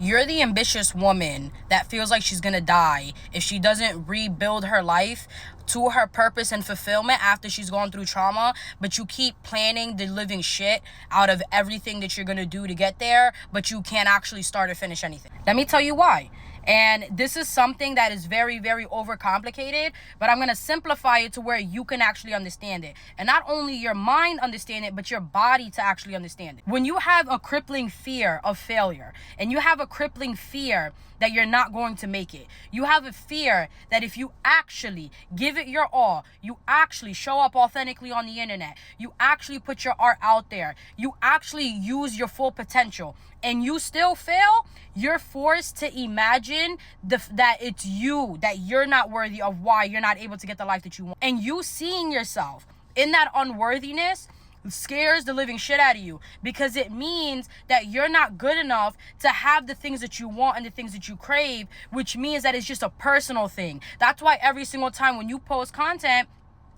You're the ambitious woman that feels like she's gonna die if she doesn't rebuild her life to her purpose and fulfillment after she's gone through trauma, but you keep planning the living shit out of everything that you're gonna do to get there, but you can't actually start or finish anything. Let me tell you why. And this is something that is very, very overcomplicated, but I'm going to simplify it to where you can actually understand it. And not only your mind understand it, but your body to actually understand it. When you have a crippling fear of failure, and you have a crippling fear that you're not going to make it, you have a fear that if you actually give it your all, you actually show up authentically on the internet, you actually put your art out there, you actually use your full potential, and you still fail, you're forced to imagine that it's you, that you're not worthy of why you're not able to get the life that you want. And you seeing yourself in that unworthiness scares the living shit out of you, because it means that you're not good enough to have the things that you want and the things that you crave, which means that it's just a personal thing. That's why every single time when you post content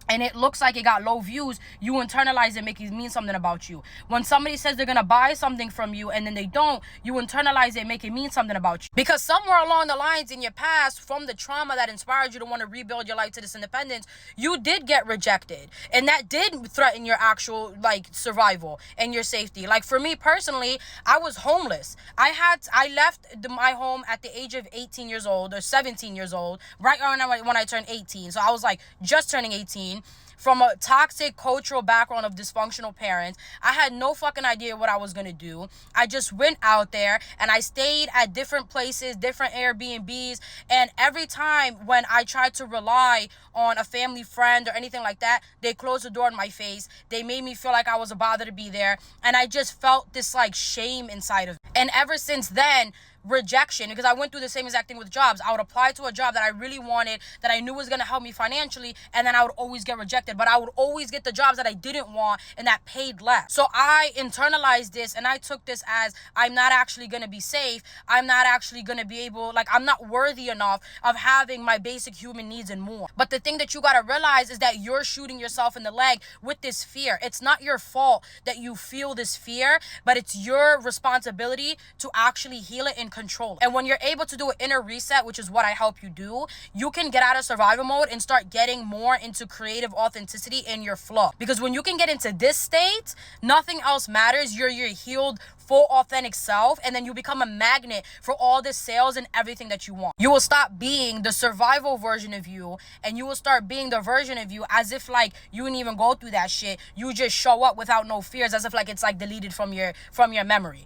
and it looks like it got low views, you internalize it, make it mean something about you. When somebody says they're gonna buy something from you and then they don't, you internalize it, make it mean something about you. Because somewhere along the lines in your past, from the trauma that inspired you to want to rebuild your life to this independence, you did get rejected. And that did threaten your actual survival and your safety. Like for me personally, I was homeless. I left my home at the age of 18 years old or 17 years old, right when I turned 18. So I was just turning 18. From a toxic cultural background of dysfunctional parents. I had no fucking idea what I was gonna do. I just went out there and I stayed at different places, different Airbnbs, and every time when I tried to rely on a family friend or anything like that, they closed the door in my face. They made me feel like I was a bother to be there, and I just felt this shame inside of me. And ever since then, rejection, because I went through the same exact thing with jobs. I would apply to a job that I really wanted, that I knew was going to help me financially, and then I would always get rejected. But I would always get the jobs that I didn't want and that paid less. So I internalized this, and I took this as I'm not actually going to be safe. I'm not actually going to be able, I'm not worthy enough of having my basic human needs and more. But the thing that you got to realize is that you're shooting yourself in the leg with this fear. It's not your fault that you feel this fear, but it's your responsibility to actually heal it and control it. And when you're able to do an inner reset, which is what I help you do, you can get out of survival mode and start getting more into creative authenticity in your flow. Because when you can get into this state, nothing else matters. You're your healed, full, authentic self, and then you become a magnet for all the sales and everything that you want. You will stop being the survival version of you, and you will start being the version of you as if you didn't even go through that shit. You just show up without no fears, as if it's deleted from your memory.